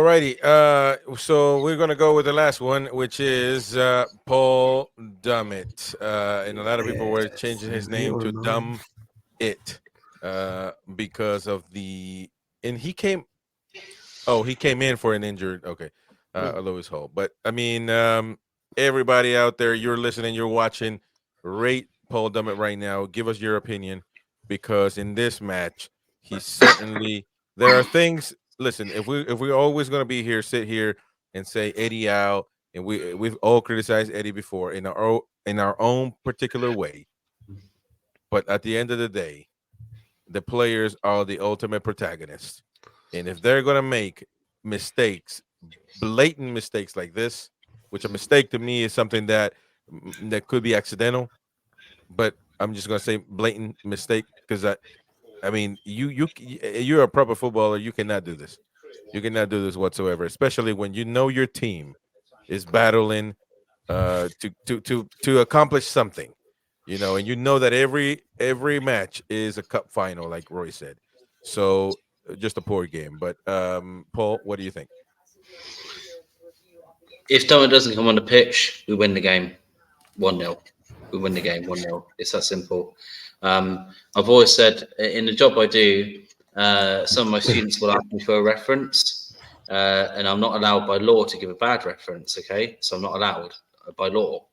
Alrighty. So we're gonna go with the last one, which is Paul Dummett. And a lot of people were changing his name to Dumb It, because of the and he came. Oh, he came in for an injured. Okay, Lewis Hall. But I mean, everybody out there, you're listening, you're watching. Rate Paul Dummett right now. Give us your opinion, because in this match, he certainly there are things. Listen, if we're always going to be here, sit here and say Eddie out, and we've all criticized Eddie before in our own particular way. But at the end of the day, the players are the ultimate protagonists. And if they're going to make mistakes, blatant mistakes like this, which a mistake to me is something that could be accidental, but I'm just going to say blatant mistake, because I mean, you're a proper footballer, you cannot do this. You cannot do this whatsoever, especially when you know your team is battling to accomplish something, and you know that every match is a cup final, like Roy said. So just a poor game. But Paul, what do you think? If Dummett doesn't come on the pitch, we win the game 1-0. We win the game 1-0. It's that simple. I've always said in the job I do, some of my students will ask me for a reference, and I'm not allowed by law to give a bad reference. Okay, so I'm not allowed by law.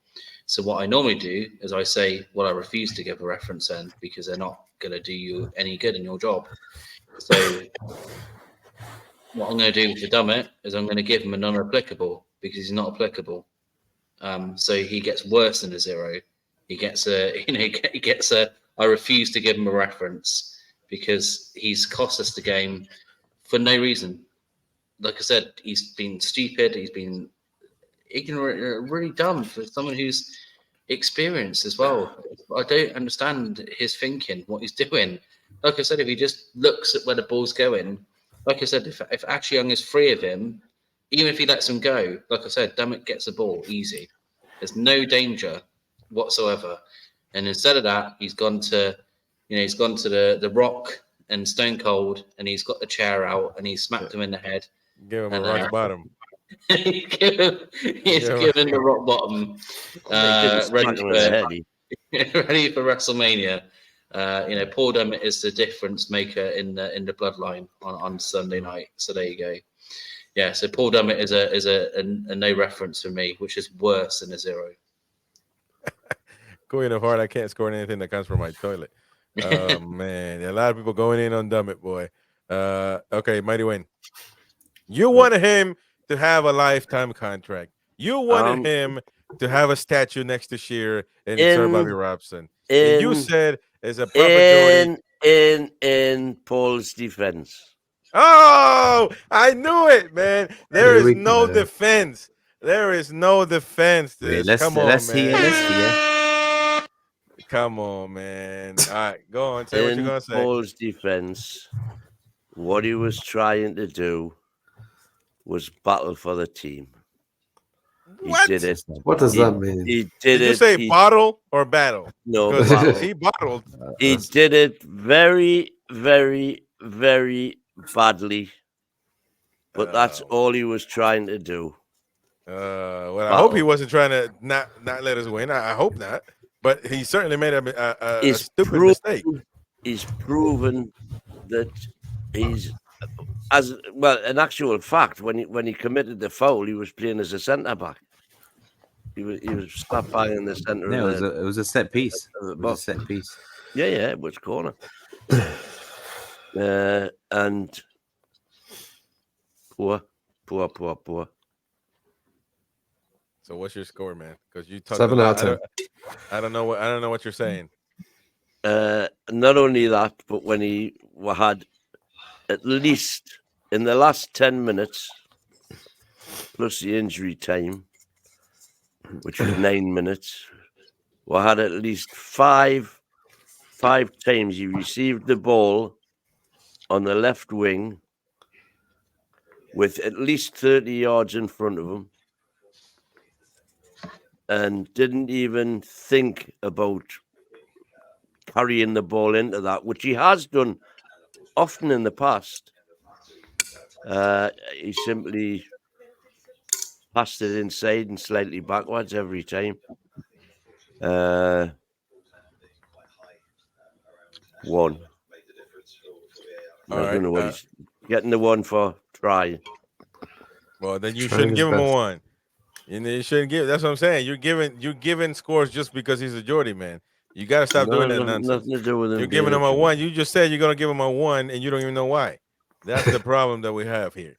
So what I normally do is I say, well, I refuse to give a reference then, because they're not going to do you any good in your job. So what I'm going to do for Dummett is I'm going to give him a non-applicable, because he's not applicable. So he gets worse than a 0. He gets a. I refuse to give him a reference, because he's cost us the game for no reason. Like I said, he's been stupid. He's been ignorant, really dumb for someone who's experienced as well. I don't understand his thinking, what he's doing. Like I said, if he just looks at where the ball's going, like I said, if Ashley Young is free of him, even if he lets him go, like I said, Dummett gets the ball easy. There's no danger whatsoever. And instead of that, he's gone to the Rock and Stone Cold, and he's got the chair out, and he's smacked him in the head. Give him a And rock bottom. he's given the rock bottom, ready for WrestleMania. Paul Dummett is the difference maker in the bloodline on Sunday night. So there you go. Yeah, so Paul Dummett is a no reference for me, which is worse than a 0. Going of heart, I can't score anything that comes from my toilet. Oh man, a lot of people going in on Dummett, boy. Okay, Mighty Wayne. You wanted him to have a lifetime contract. You wanted him to have a statue next to Shearer and Sir Bobby Robson. And you said, as a proper Geordie, in Paul's defense. Oh, I knew it, man. There is no defense. There is no defense. Come on, man. Let's hear. Come on, man. All right, go on. Say what you're going to say. Paul's defense, what he was trying to do was battle for the team. What? He did it. What does that mean? He did you say bottle or battle? No, battle. He bottled. He did it very, very, very badly. But that's all he was trying to do. Well, I hope he wasn't trying to not let us win. I hope not. But he certainly made a stupid mistake. He's proven that he's as well. In actual fact, when he committed the foul, he was playing as a centre back. He was stopped by in the centre. No, it was a set piece. It was a set piece. Yeah, it was corner. And poor. So what's your score, man? Because you talked 7 out of 10. I don't know what you're saying. Not only that, but when he had at least in the last 10 minutes plus the injury time, which was 9 minutes, we had at least five times he received the ball on the left wing with at least 30 yards in front of him, and didn't even think about carrying the ball into that, which he has done often in the past. He simply passed it inside and slightly backwards every time. 1. All I right, don't know what he's getting the 1 for. Try. well, then you Trying shouldn't his give him a best. 1. You shouldn't give. That's what I'm saying. You're giving scores just because he's a Geordie man. You got to stop doing that nonsense. Nothing to do with him. You're giving him a 1. You just said you're gonna give him a 1, and you don't even know why. That's the problem that we have here.